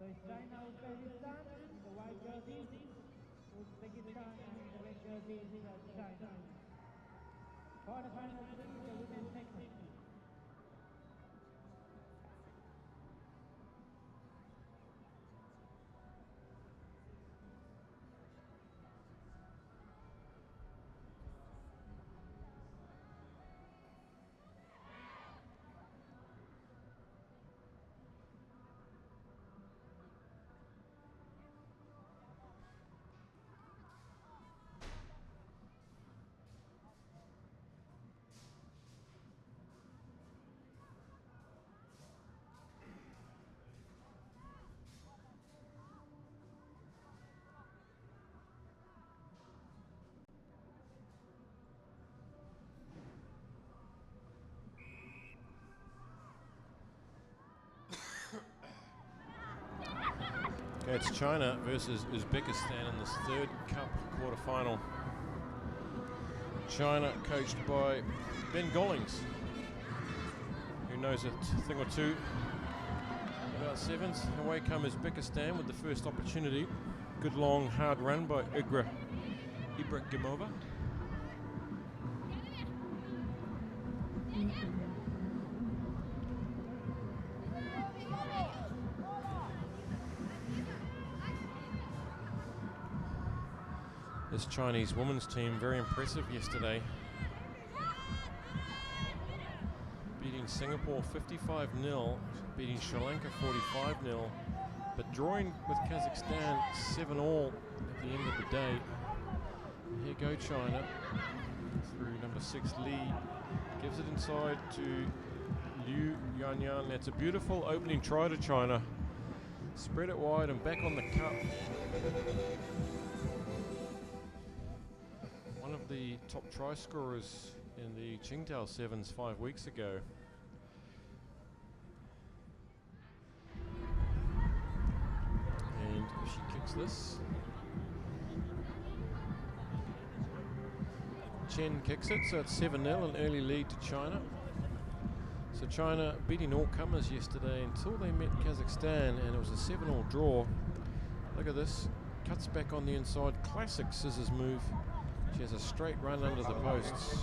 is China, Uzbekistan, in the white jerseys, Uzbekistan, and the red jerseys, China. Quarterfinal 3, the women's section. Okay, it's China versus Uzbekistan in this third cup quarterfinal. China coached by Ben Gollings, who knows a thing or two about sevens. Away come Uzbekistan with the first opportunity. Good long hard run by Ibrahimova. This Chinese women's team very impressive yesterday, beating Singapore 55-0, beating Sri Lanka 45-0, but drawing with Kazakhstan 7-all at the end of the day. And here go China through number 6 Li, gives it inside to Liu Yanyan. That's a beautiful opening try to China. Spread it wide and back on the cup. One of the top try scorers in the Qingdao Sevens 5 weeks ago. And she kicks this. Chen kicks it, so it's 7-0, an early lead to China. So China beating all comers yesterday until they met Kazakhstan, and it was a 7-all draw. Look at this, cuts back on the inside, classic scissors move. She has a straight run under the posts.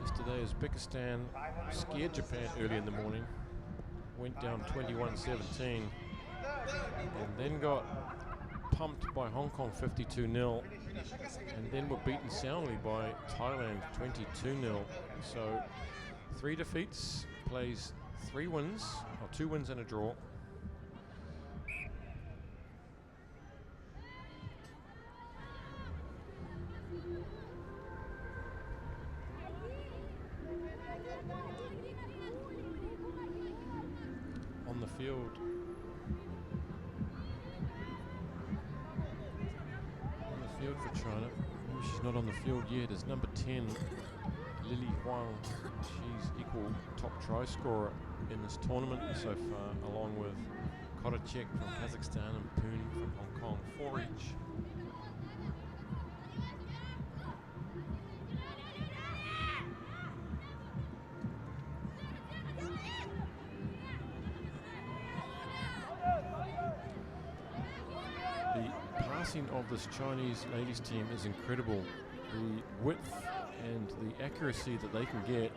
Yesterday, Uzbekistan scared Japan early in the morning, went down 21-17, and then got pumped by Hong Kong 52-0, and then were beaten soundly by Thailand 22-0. So 3 defeats, plays 3 wins, or 2 wins and a draw. On the field. On the field for China. Maybe she's not on the field yet. Is number 10, Lily Huang. She's equal top try scorer in this tournament so far, along with Korachek from Kazakhstan and Poon from Hong Kong, 4 each. Of this Chinese ladies team is incredible. The width and the accuracy that they can get.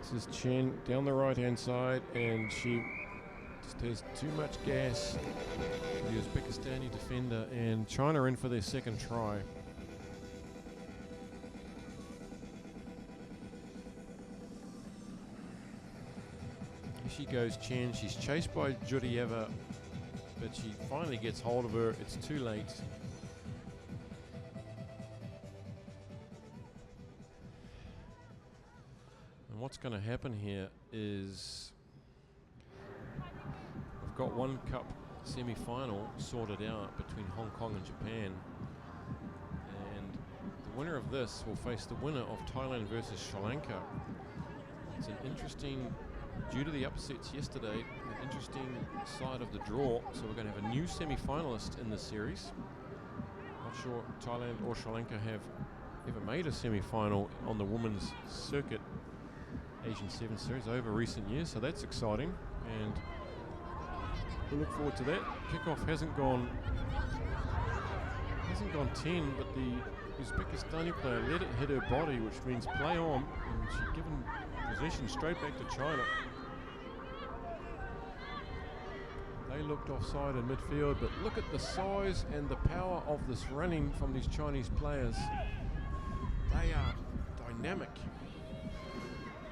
This is Chen down the right hand side, and she just has too much gas. The Uzbekistani defender, and China in for their second try. She goes Chen, she's chased by Jurieva, but she finally gets hold of her. It's too late. And what's going to happen here is we've got one cup semi-final sorted out between Hong Kong and Japan, and the winner of this will face the winner of Thailand versus Sri Lanka. It's an interesting, due to the upsets yesterday, an interesting side of the draw. So we're going to have a new semi-finalist in this series. Not sure Thailand or Sri Lanka have ever made a semi-final on the women's circuit, Asian Sevens Series, over recent years, so that's exciting, and we look forward to that. Kickoff hasn't gone 10, but the Uzbekistani player let it hit her body, which means play on, and she's given possession straight back to China. They looked offside in midfield, but look at the size and the power of this running from these Chinese players. They are dynamic.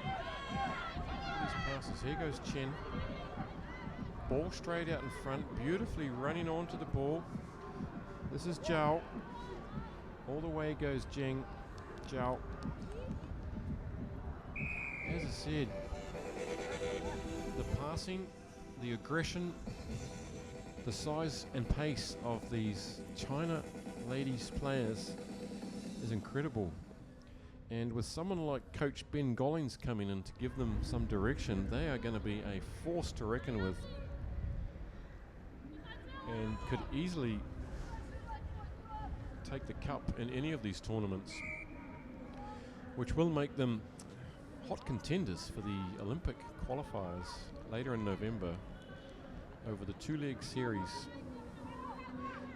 These passes. Here goes Chen. Ball straight out in front, beautifully running onto the ball. This is Zhao. All the way goes Zheng. Zhao. As I said, the passing, the aggression, the size and pace of these China ladies players is incredible. And with someone like Coach Ben Gollings coming in to give them some direction, they are going to be a force to reckon with, and could easily take the cup in any of these tournaments, which will make them hot contenders for the Olympic qualifiers later in November over the two-leg series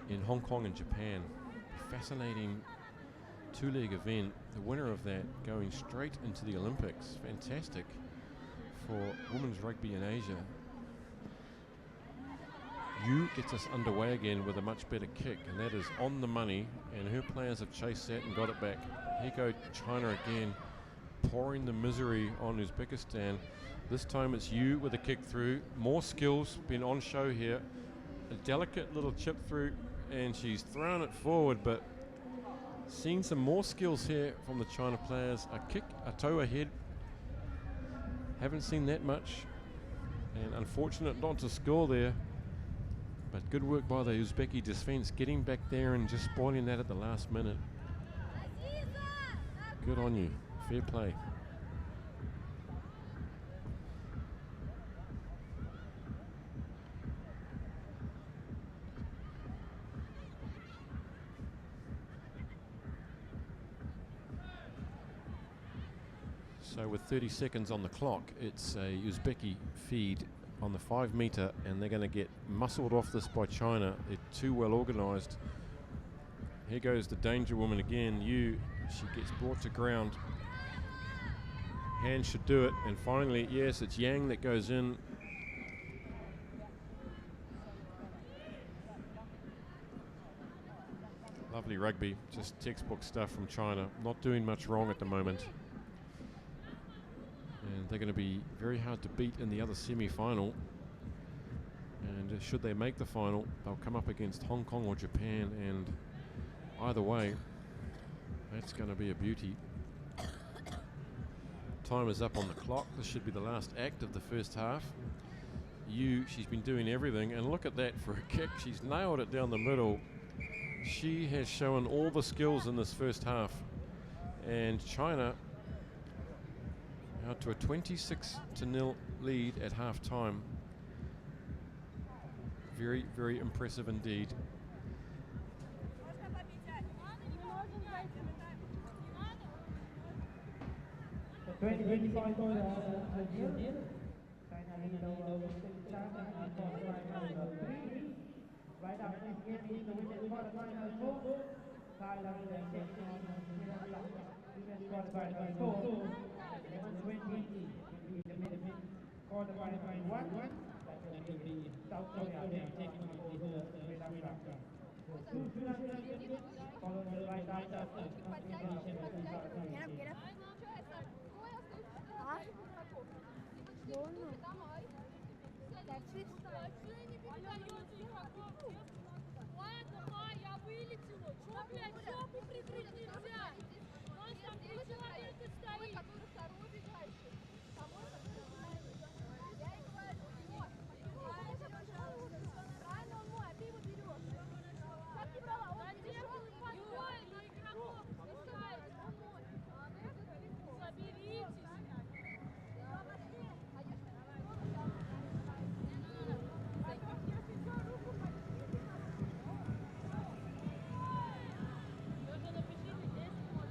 in Hong Kong and Japan. Fascinating two-leg event. The winner of that going straight into the Olympics. Fantastic for women's rugby in Asia. Yu gets us underway again with a much better kick, and that is on the money, and her players have chased that and got it back. Here go China again, pouring the misery on Uzbekistan. This time it's Yu with a kick through. More skills been on show here. A delicate little chip through, and she's thrown it forward, but seen some more skills here from the China players. A kick, a toe ahead. Haven't seen that much, and unfortunate not to score there. But good work by the Uzbeki defence, getting back there and just spoiling that at the last minute. Good on you. Fair play. So with 30 seconds on the clock, it's a Uzbeki feed on the 5 metre, and they're going to get muscled off this by China. They're too well organised. Here goes the danger woman again. Yu, she gets brought to ground. Hand should do it, and finally, yes, it's Yang that goes in. Lovely rugby, just textbook stuff from China. Not doing much wrong at the moment. And they're going to be very hard to beat in the other semi-final. And should they make the final, they'll come up against Hong Kong or Japan, and either way, that's going to be a beauty. Time is up on the clock. This should be the last act of the first half. Yu, she's been doing everything, and look at that for a kick. She's nailed it down the middle. She has shown all the skills in this first half. And China out to a 26-0 lead at half time. Very, very impressive indeed. Right after this game is the women's quarterfinal four. Thailand and Vietnam women's quarterfinal four. 11:20 will be the men's quarterfinal one. That will be South Korea taking on South Africa. Following right after completion of the quarterfinal. Ладно, ма, я вылетела. Чё, блядь, жопу прикрыть нельзя? У нас там 3 человека стоит. Который второй дальше. Я и говорю, вот. Пожалуйста, правильно он мой, а ты его берешь. Как не брала? Он пришел и подбой на игроков. Пускай, он мой. Соберитесь. Тоже напишите, здесь можно.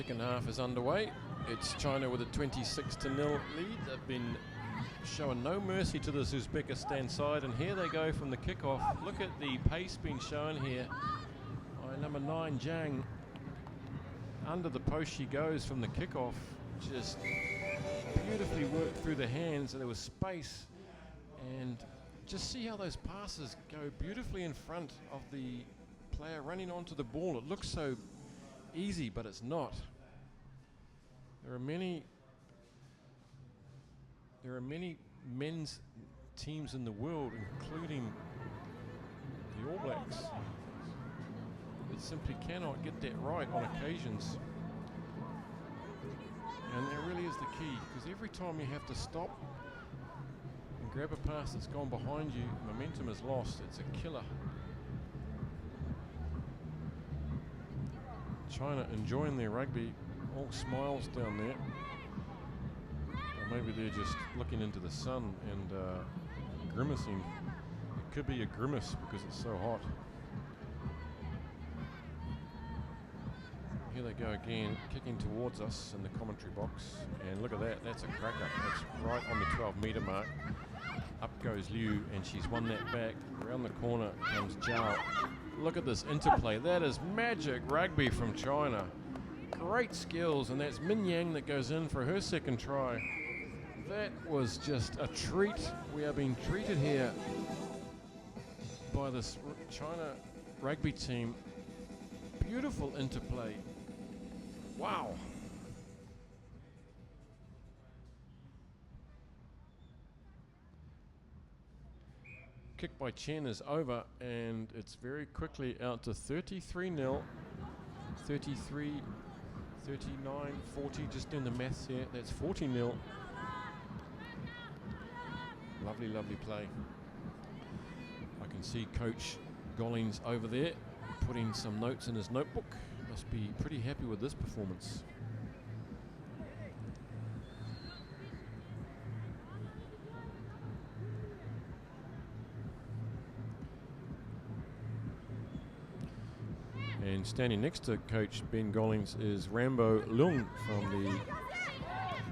Second half is underway. It's China with a 26-0 lead. They've been showing no mercy to this Uzbekistan side, and here they go from the kickoff. Look at the pace being shown here by number 9, Zhang. Under the post she goes from the kickoff. Just beautifully worked through the hands, and there was space. And just see how those passes go beautifully in front of the player running onto the ball. It looks so easy, but it's not. There are many men's teams in the world, including the All Blacks, that simply cannot get that right on occasions. And that really is the key, because every time you have to stop and grab a pass that's gone behind you, momentum is lost. It's a killer. China enjoying their rugby, all smiles down there. Or maybe they're just looking into the sun and grimacing. It could be a grimace because it's so hot. Here they go again, kicking towards us in the commentary box. And look at that, that's a cracker. That's right on the 12-metre mark. Up goes Liu, and she's won that back. Around the corner comes Zhao. Look at this interplay. That is magic rugby from China. Great skills, and that's Min Yang that goes in for her second try. That was just a treat. We are being treated here by this China rugby team. Beautiful interplay. Wow. Kick by Chen is over, and it's very quickly out to 33-0. 33, 39, 40, just doing the maths here. That's 40-0. Lovely, lovely play. I can see Coach Gollings over there putting some notes in his notebook. Must be pretty happy with this performance. And standing next to Coach Ben Gollings is Rambo Leung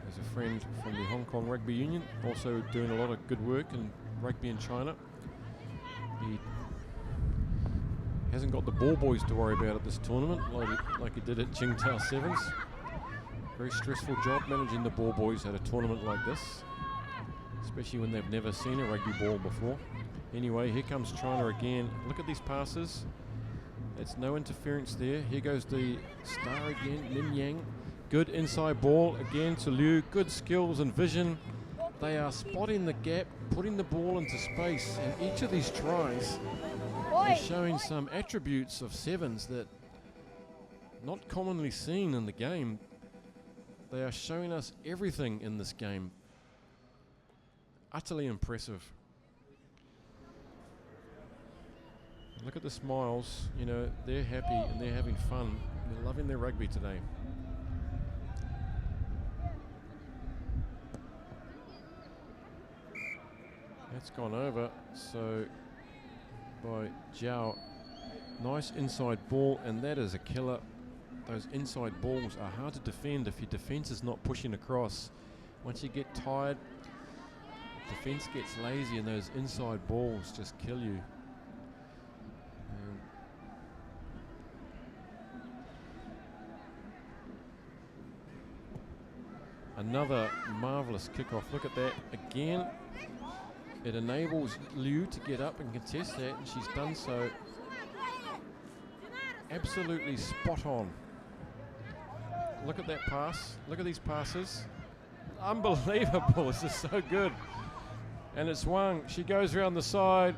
as a friend from the Hong Kong Rugby Union, also doing a lot of good work in rugby in China. He hasn't got the ball boys to worry about at this tournament like he did at Qingdao Sevens. Very stressful job managing the ball boys at a tournament like this, especially when they've never seen a rugby ball before. Anyway, here comes China again. Look at these passes. It's no interference there. Here goes the star again, Min Yang. Good inside ball again to Liu. Good skills and vision. They are spotting the gap, putting the ball into space, and each of these tries is showing some attributes of sevens that not commonly seen in the game. They are showing us everything in this game. Utterly impressive. Look at the smiles, you know, they're happy and they're having fun. They're loving their rugby today. That's gone over, so by Zhao. Nice inside ball, and that is a killer. Those inside balls are hard to defend if your defense is not pushing across. Once you get tired, defense gets lazy and those inside balls just kill you. Another marvellous kickoff. Look at that again. It enables Liu to get up and contest that, and she's done so absolutely spot on. Look at that pass. Look at these passes. Unbelievable. This is so good. And it's Wang. She goes around the side,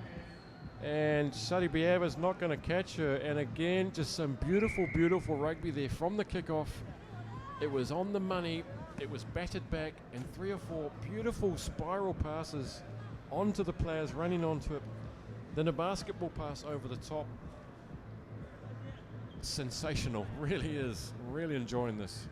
and Sadi Biava's not going to catch her. And again, just some beautiful, beautiful rugby there from the kickoff. It was on the money. It was batted back, and 3 or 4 beautiful spiral passes onto the players running onto it. Then a basketball pass over the top. Sensational, really is. Really enjoying this.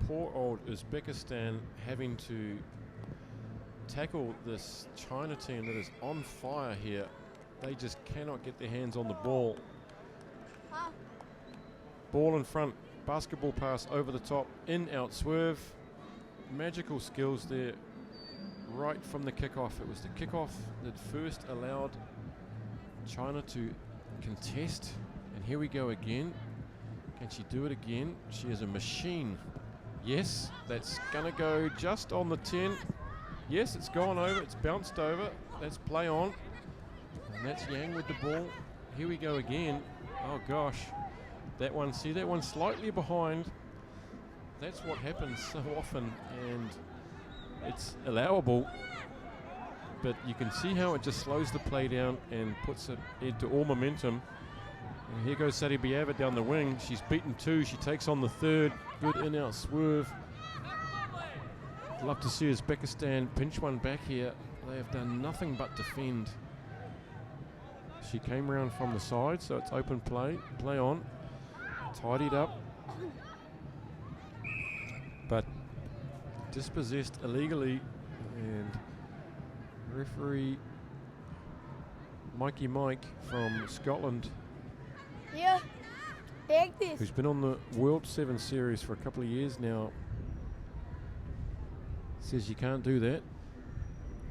Poor old Uzbekistan having to tackle this China team that is on fire here. They just cannot get their hands on the ball. Ball in front, basketball pass over the top, in, out, swerve. Magical skills there right from the kickoff. It was the kickoff that first allowed China to contest. And here we go again. Can she do it again? She is a machine. Yes, that's gonna go just on the 10. Yes, it's gone over, it's bounced over. That's play on. And that's Yang with the ball. Here we go again. Oh gosh. That one, see that one slightly behind. That's what happens so often, and it's allowable. But you can see how it just slows the play down and puts it into all momentum. And here goes Sadi Biava down the wing. She's beaten 2. She takes on the 3rd. Good in-out swerve. Love to see Uzbekistan pinch one back here. They have done nothing but defend. She came around from the side, so it's open play. Play on. Tidied up. But dispossessed illegally, and referee Mikey Mike from Scotland, Yeah, take this. who's been on the World Sevens series for a couple of years now, says you can't do that.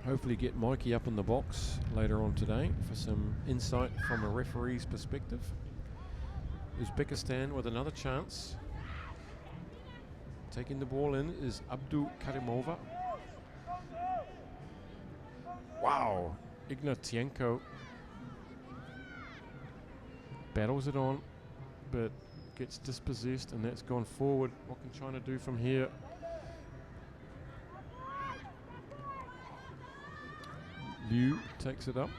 Hopefully get Mikey up in the box later on today for some insight from a referee's perspective. Uzbekistan with another chance. Taking the ball in is Abdul Karimova. Wow, Ignatienko battles it on, but gets dispossessed, and that's gone forward. What can China do from here? Liu takes it up.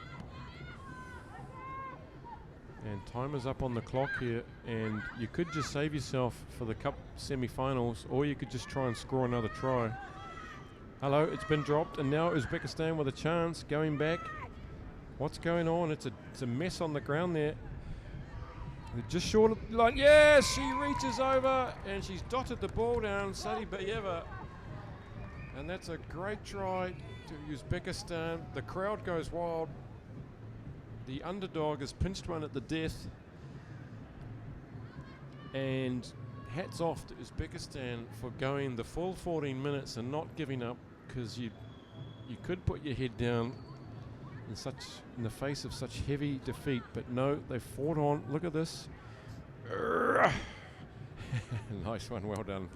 And time is up on the clock here, and you could just save yourself for the cup semi-finals, or you could just try and score another try. Hello, it's been dropped, and now Uzbekistan with a chance, going back. What's going on? It's a mess on the ground there. They're just short of the line. Yes, she reaches over, and she's dotted the ball down, Sadi Biava. And that's a great try to Uzbekistan. The crowd goes wild. The underdog has pinched one at the death. And hats off to Uzbekistan for going the full 14 minutes and not giving up, because you could put your head down in the face of such heavy defeat, but no, they fought on. Look at this. Nice one, well done.